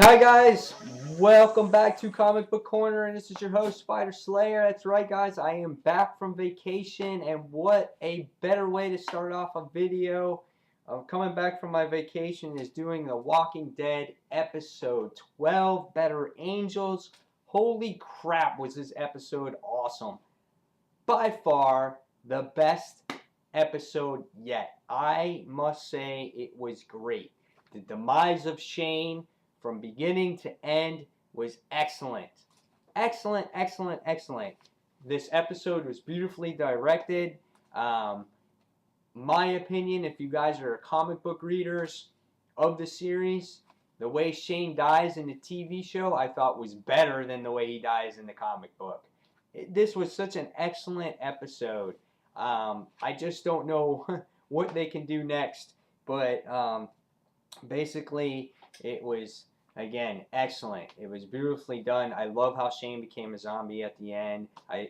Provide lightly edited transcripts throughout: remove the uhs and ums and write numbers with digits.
Hi guys, welcome back to Comic Book Corner, and this is your host Spider Slayer. That's right guys, I am back from vacation, and what a better way to start off a video. Coming back from my vacation is doing the Walking Dead episode 12, Better Angels. Holy crap, was this episode awesome. By far the best episode yet. I must say it was great. The demise of Shane from beginning to end was excellent. Excellent, excellent, excellent. This episode was beautifully directed. My opinion, if you guys are comic book readers of the series, the way Shane dies in the TV show I thought was better than the way he dies in the comic book. This was such an excellent episode. I just don't know what they can do next, but basically it was, again, excellent. It was beautifully done. I love how Shane became a zombie at the end. I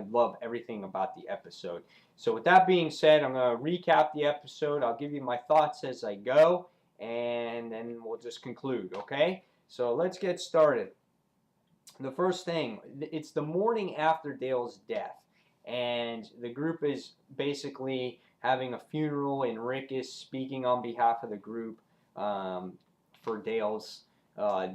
love everything about the episode. So with that being said, I'm going to recap the episode. I'll give you my thoughts as I go, and then we'll just conclude, okay? So let's get started. The first thing, it's the morning after Dale's death, and the group is basically having a funeral, and Rick is speaking on behalf of the group for Dale's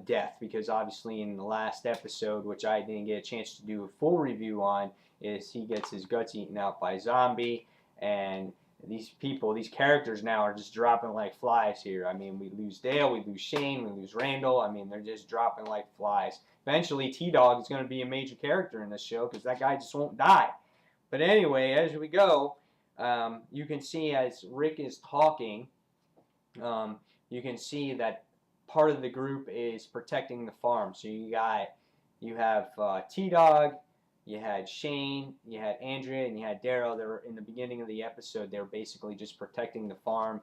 death, because obviously in the last episode, which I didn't get a chance to do a full review on, is he gets his guts eaten out by a zombie, and these people, these characters now are just dropping like flies here. I mean, we lose Dale, we lose Shane, we lose Randel. I mean, they're just dropping like flies. Eventually, T-Dog is going to be a major character in this show because that guy just won't die. But anyway, as we go, you can see as Rick is talking, you can see that part of the group is protecting the farm. So you have T-Dog, you had Shane, you had Andrea, and you had Daryl. They were in the beginning of the episode. They were basically just protecting the farm,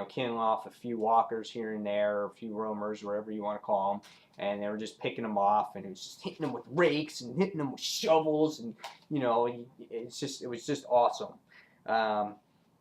killing off a few walkers here and there, or a few roamers, whatever you want to call them. And they were just picking them off, and it was just hitting them with rakes and hitting them with shovels, and it was just awesome.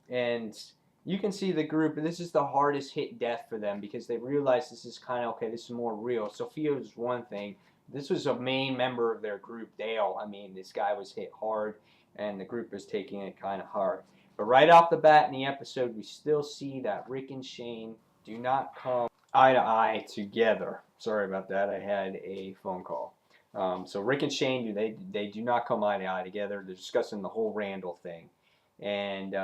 And you can see the group, and this is the hardest hit death for them because they realize this is kind of, okay, this is more real. Sophia was one thing. This was a main member of their group, Dale. I mean, this guy was hit hard, and the group was taking it kind of hard. But right off the bat in the episode, we still see that Rick and Shane do not come eye to eye together. Sorry about that. I had a phone call. So Rick and Shane, they do not come eye to eye together. They're discussing the whole Randall thing. And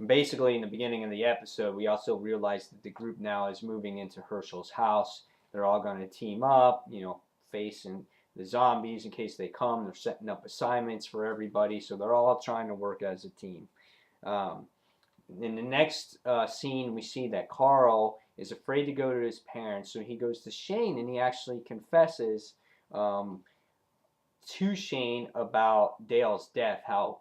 basically, in the beginning of the episode, we also realized that the group now is moving into Herschel's house. They're all going to team up, facing the zombies in case they come. They're setting up assignments for everybody, so they're all trying to work as a team. In the next scene, we see that Carl is afraid to go to his parents, so he goes to Shane, and he actually confesses to Shane about Dale's death, how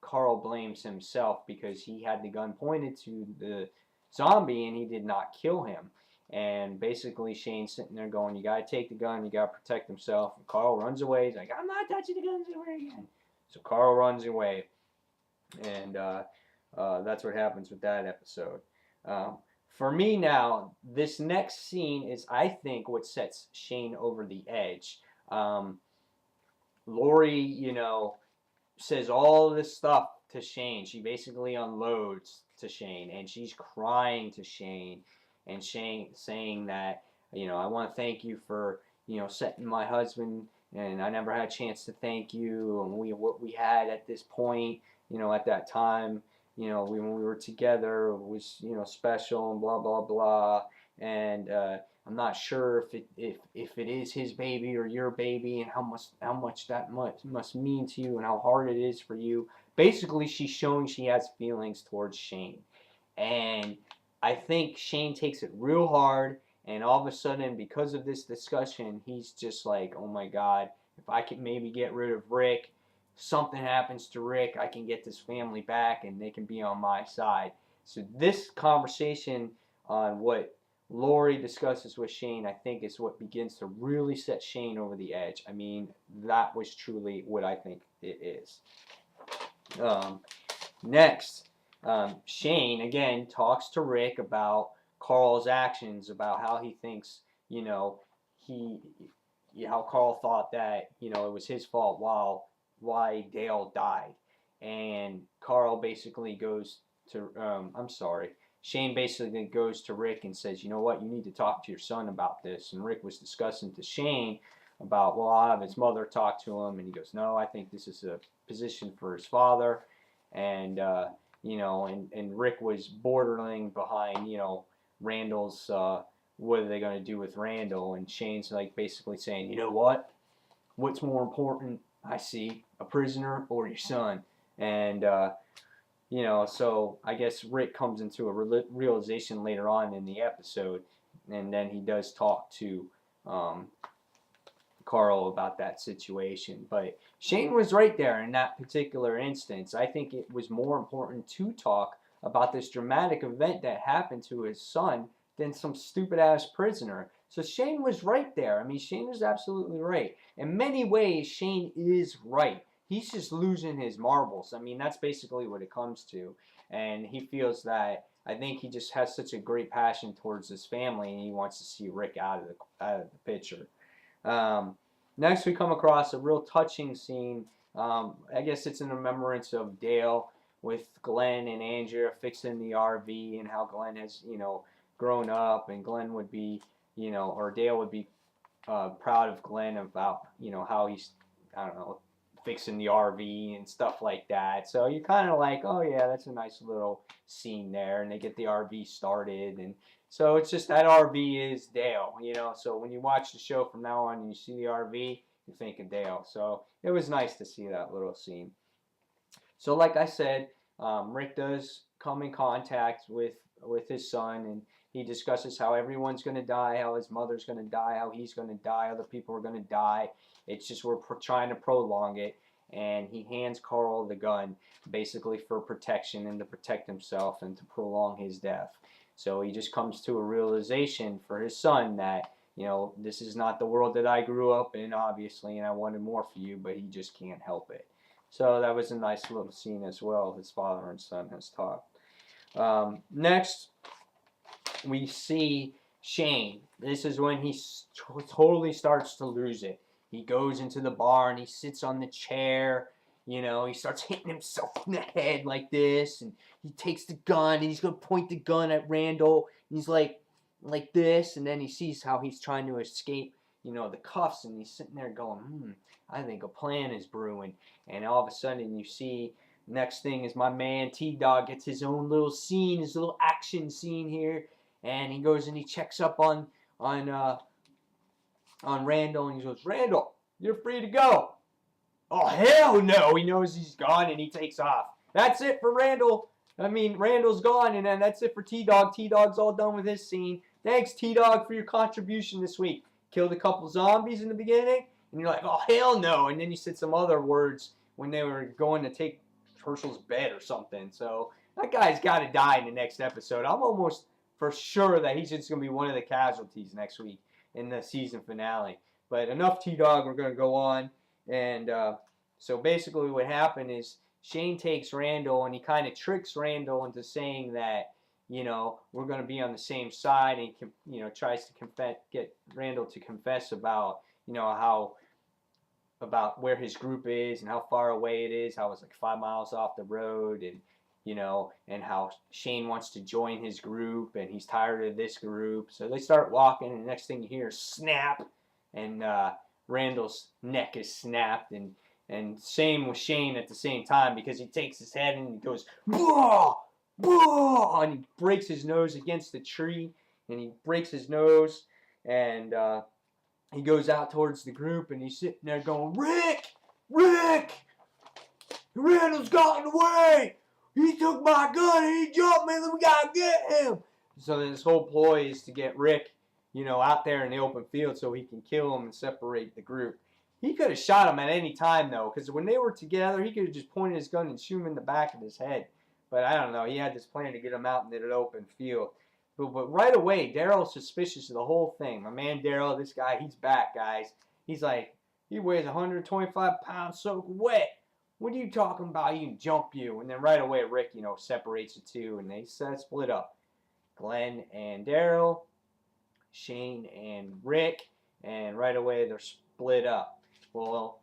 Carl blames himself because he had the gun pointed to the zombie and he did not kill him. And basically Shane's sitting there going, you got to take the gun, you got to protect himself. And Carl runs away. He's like, I'm not touching the guns ever again. So Carl runs away. And that's what happens with that episode. For me now, this next scene is, I think, what sets Shane over the edge. Lori, says all this stuff to Shane. She basically unloads to Shane, and she's crying to Shane, and Shane saying that, I want to thank you for, setting my husband, and I never had a chance to thank you, and what we had at this point, at that time, when we were together was, special, and blah, blah, blah, and I'm not sure if it is his baby or your baby, and how much that must mean to you, and how hard it is for you. Basically, she's showing she has feelings towards Shane, and I think Shane takes it real hard. And all of a sudden, because of this discussion, he's just like, oh my God, if I can maybe get rid of Rick, something happens to Rick, I can get this family back, and they can be on my side. So this conversation on what Lori discusses with Shane, I think, is what begins to really set Shane over the edge. I mean, that was truly what I think it is. Next, Shane, again, talks to Rick about Carl's actions, about how he thinks, how Carl thought that, you know, it was his fault why Dale died. And Carl basically goes to, Shane basically goes to Rick and says, you know what, you need to talk to your son about this. And Rick was discussing to Shane about, well, I'll have his mother talk to him. And he goes, no, I think this is a position for his father. And, you know, and Rick was bordering behind, you know, Randall's, what are they going to do with Randall? And Shane's like basically saying, you know what? What's more important, I see, a prisoner or your son? And, you know, so I guess Rick comes into a realization later on in the episode, and then he does talk to Carl about that situation. But Shane was right there in that particular instance. I think it was more important to talk about this dramatic event that happened to his son than some stupid ass prisoner. So Shane was right there. I mean, Shane was absolutely right. In many ways, Shane is right. He's just losing his marbles. I mean, that's basically what it comes to. And he feels that, I think he just has such a great passion towards his family, and he wants to see Rick out of the picture. Next, we come across a real touching scene. I guess it's in remembrance of Dale with Glenn and Andrea fixing the RV, and how Glenn has, you know, grown up, and Glenn would be, you know, or Dale would be proud of Glenn about, you know, how he's, I don't know, fixing the RV and stuff like that. So you're kind of like, oh yeah, that's a nice little scene there, and they get the RV started, and so it's just that RV is Dale, you know. So when you watch the show from now on and you see the RV, you think of Dale. So it was nice to see that little scene. So like I said, Rick does come in contact with his son, and he discusses how everyone's going to die, how his mother's going to die, how he's going to die, other people are going to die. It's just we're trying to prolong it. And he hands Carl the gun basically for protection and to protect himself and to prolong his death. So he just comes to a realization for his son that, you know, this is not the world that I grew up in, obviously, and I wanted more for you, but he just can't help it. So that was a nice little scene as well. His father and son has talked. Next, we see Shane. This is when he totally starts to lose it. He goes into the bar and he sits on the chair. You know, he starts hitting himself in the head like this, and he takes the gun and he's going to point the gun at Randall. And he's like this, and then he sees how he's trying to escape, you know, the cuffs, and he's sitting there going, I think a plan is brewing. And all of a sudden you see, next thing is my man T-Dog gets his own little scene, his little action scene here, and he goes and he checks up on Randall, and he goes, Randall, you're free to go. Oh, hell no. He knows he's gone, and he takes off. That's it for Randall. I mean, Randall's gone, and then that's it for T-Dog. T-Dog's all done with his scene. Thanks, T-Dog, for your contribution this week. Killed a couple zombies in the beginning, and you're like, oh, hell no. And then you said some other words when they were going to take Herschel's bed or something. So that guy's got to die in the next episode. I'm almost for sure that he's just going to be one of the casualties next week in the season finale. But enough T-Dog, we're going to go on. And so basically what happened is Shane takes Randall, and he kind of tricks Randall into saying that, you know, we're going to be on the same side, and, you know, tries to get Randall to confess about, you know, about where his group is and how far away it is, how it's like 5 miles off the road, and, you know, and how Shane wants to join his group, and he's tired of this group. So they start walking, and the next thing you hear is snap, and Randall's neck is snapped, and same with Shane at the same time, because he takes his head and he goes, "Blah! Blah!" and he breaks his nose against the tree, and he breaks his nose, and he goes out towards the group, and he's sitting there going, Rick, Randall's gotten away. He took my gun and he jumped me, and we gotta get him. So then his whole ploy is to get Rick, you know, out there in the open field so he can kill him and separate the group. He could have shot him at any time, though, because when they were together, he could have just pointed his gun and shoot him in the back of his head. But I don't know. He had this plan to get him out in the open field. But right away, Daryl's suspicious of the whole thing. My man Daryl, this guy, he's back, guys. He's like, he weighs 125 pounds soaked wet. What are you talking about? He can jump you. And then right away, Rick, you know, separates the two, and they split up. Glenn and Daryl, Shane and Rick, and right away they're split up. Well,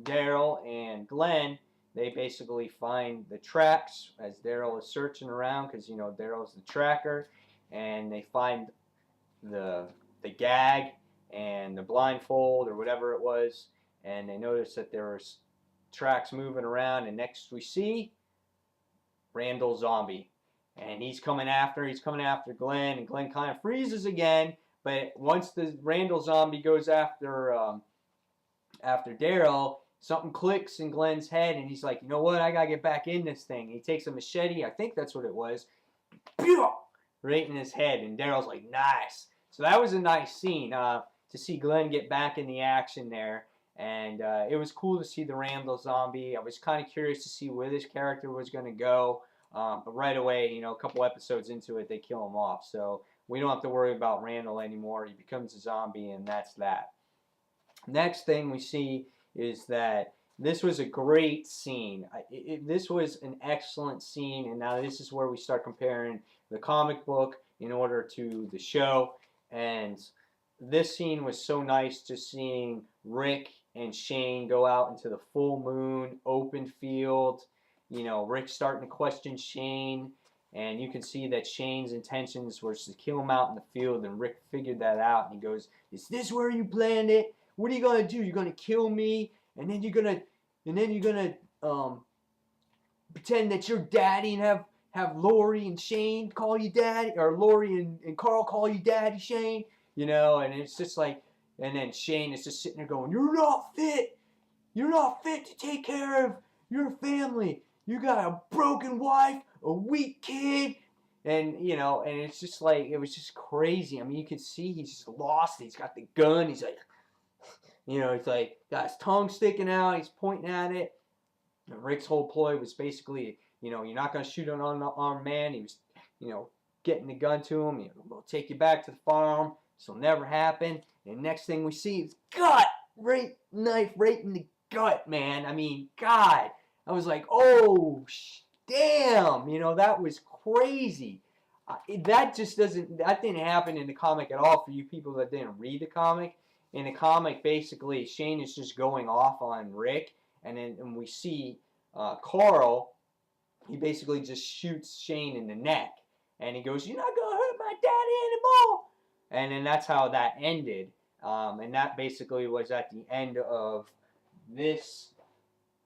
Daryl and Glenn, they basically find the tracks as Daryl is searching around, because Daryl's the tracker, and they find the gag and the blindfold or whatever it was, and they notice that there was tracks moving around, and next we see Randel zombie, and he's coming after Glenn, and Glenn kind of freezes again, but once the Randel zombie goes after Daryl, something clicks in Glenn's head, and he's like, you know what, I gotta get back in this thing. He takes a machete, I think that's what it was, right in his head, and Daryl's like, nice. So that was a nice scene to see Glenn get back in the action there, and it was cool to see the Randel zombie. I was kind of curious to see where this character was going to go, but right away, a couple episodes into it, they kill him off. So we don't have to worry about Randel anymore. He becomes a zombie, and that's that. Next thing we see is that this was a great scene. This was an excellent scene, and now this is where we start comparing the comic book in order to the show. And this scene was so nice, just seeing Rick and Shane go out into the full moon, open field. Rick starting to question Shane, and you can see that Shane's intentions were to kill him out in the field, and Rick figured that out, and he goes, is this where you planned it? What are you gonna do? You're gonna kill me, and then you're gonna pretend that you're daddy and have Lori and Shane call you daddy, or Lori and Carl call you daddy, Shane. And it's just like, and then Shane is just sitting there going, you're not fit to take care of your family. You got a broken wife, a weak kid, and and it's just like, it was just crazy. I mean, you could see he's just lost. He's got the gun. He's like, he's like, got his tongue sticking out. He's pointing at it. And Rick's whole ploy was basically, you're not going to shoot an unarmed man. He was, getting the gun to him. We'll take you back to the farm. This will never happen. And next thing we see is gut, knife right in the gut, man. I mean, God. I was like, oh, damn. That was crazy. That didn't happen in the comic at all for you people that didn't read the comic. In the comic, basically, Shane is just going off on Rick, and then we see Carl, he basically just shoots Shane in the neck, and he goes, you're not going to hurt my daddy anymore. And then that's how that ended, and that basically was at the end of this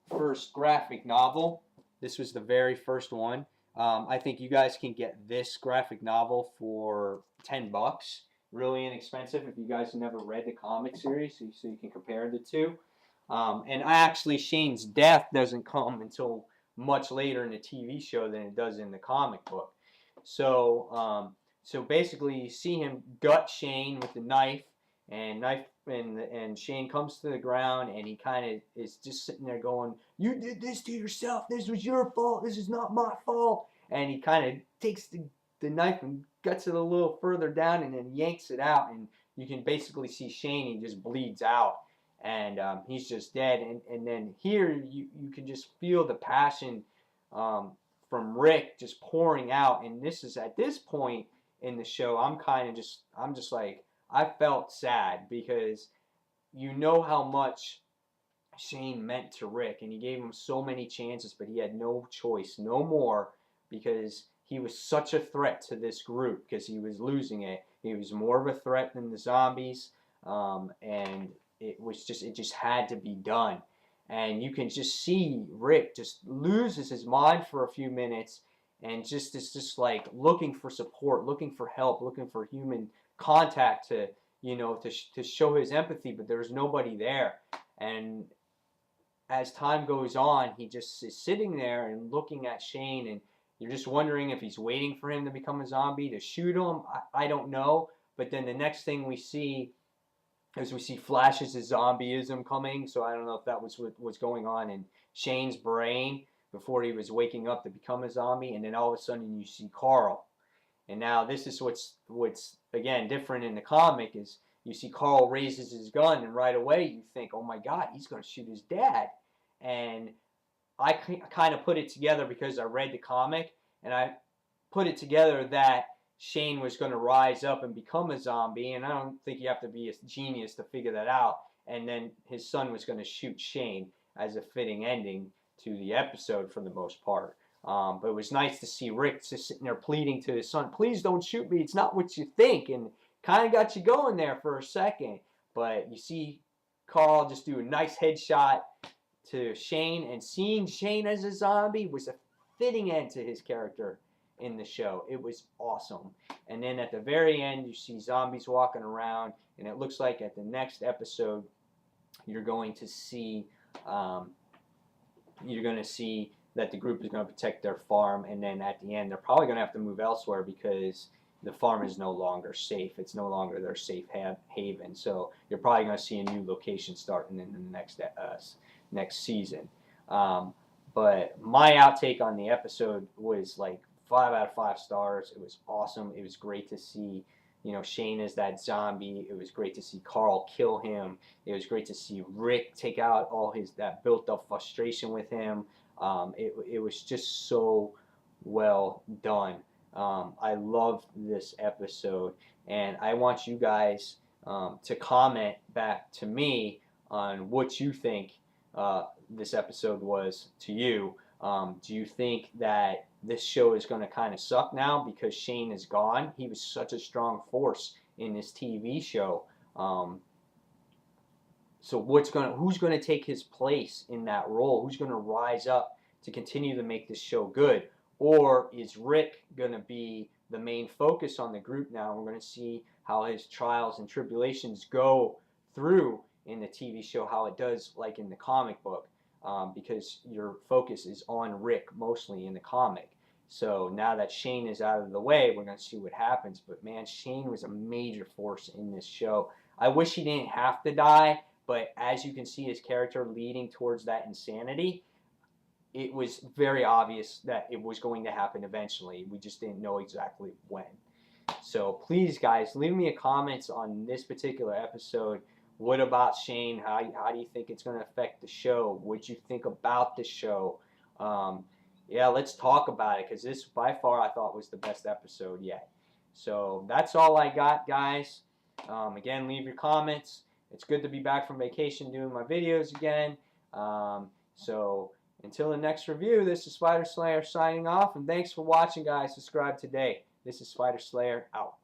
first graphic novel. This was the very first one. I think you guys can get this graphic novel for $10. Really inexpensive if you guys have never read the comic series, so you can compare the two. And actually, Shane's death doesn't come until much later in the TV show than it does in the comic book. So basically, you see him gut Shane with the knife, and Shane comes to the ground, and he kind of is just sitting there going, "You did this to yourself. This was your fault. This is not my fault." And he kind of takes the knife and guts it a little further down, and then yanks it out, and you can basically see Shane. He just bleeds out, and he's just dead. And then here you can just feel the passion from Rick just pouring out. And this is at this point in the show, I'm just like, I felt sad, because how much Shane meant to Rick, and he gave him so many chances, but he had no choice, no more, because he was such a threat to this group, because he was losing it. He was more of a threat than the zombies, and it just had to be done. And you can just see Rick just loses his mind for a few minutes, and is just like looking for support, looking for help, looking for human contact to show his empathy, but there's nobody there. And as time goes on, he just is sitting there and looking at Shane, and you're just wondering if he's waiting for him to become a zombie to shoot him. I don't know. But then the next thing we see is flashes of zombieism coming. So I don't know if that was what was going on in Shane's brain before he was waking up to become a zombie. And then all of a sudden you see Carl. And now this is what's again different in the comic, is you see Carl raises his gun, and right away you think, oh my God, he's going to shoot his dad. And I kind of put it together because I read the comic, and I put it together that Shane was going to rise up and become a zombie, and I don't think you have to be a genius to figure that out. And then his son was going to shoot Shane as a fitting ending to the episode for the most part. But it was nice to see Rick just sitting there pleading to his son, please don't shoot me, it's not what you think, and kind of got you going there for a second. But you see Carl just do a nice headshot to Shane, and seeing Shane as a zombie was a fitting end to his character in the show. It was awesome. And then at the very end, you see zombies walking around, and it looks like at the next episode, you're going to see that the group is going to protect their farm, and then at the end, they're probably going to have to move elsewhere because the farm is no longer safe. It's no longer their safe haven. So you're probably going to see a new location starting in the next season. But my outtake on the episode was like 5 out of 5 stars. It was awesome. It was great to see, Shane as that zombie. It was great to see Carl kill him. It was great to see Rick take out all that built up frustration with him. It was just so well done. I loved this episode, and I want you guys to comment back to me on what you think this episode was to you. Do you think that this show is going to kind of suck now because Shane is gone? He was such a strong force in this TV show. So who's going to take his place in that role? Who's going to rise up to continue to make this show good? Or is Rick going to be the main focus on the group now? We're going to see how his trials and tribulations go through in the TV show, how it does like in the comic book, because your focus is on Rick mostly in the comic. So now that Shane is out of the way, we're going to see what happens. But man, Shane was a major force in this show. I wish he didn't have to die, but as you can see his character leading towards that insanity, it was very obvious that it was going to happen eventually. We just didn't know exactly when. So please, guys, leave me a comments on this particular episode. What about Shane? How do you think it's going to affect the show? What do you think about the show? Yeah, let's talk about it, because this, by far, I thought was the best episode yet. So that's all I got, guys. Again, leave your comments. It's good to be back from vacation doing my videos again. So until the next review, this is Spider Slayer signing off, and thanks for watching, guys. Subscribe today. This is Spider Slayer out.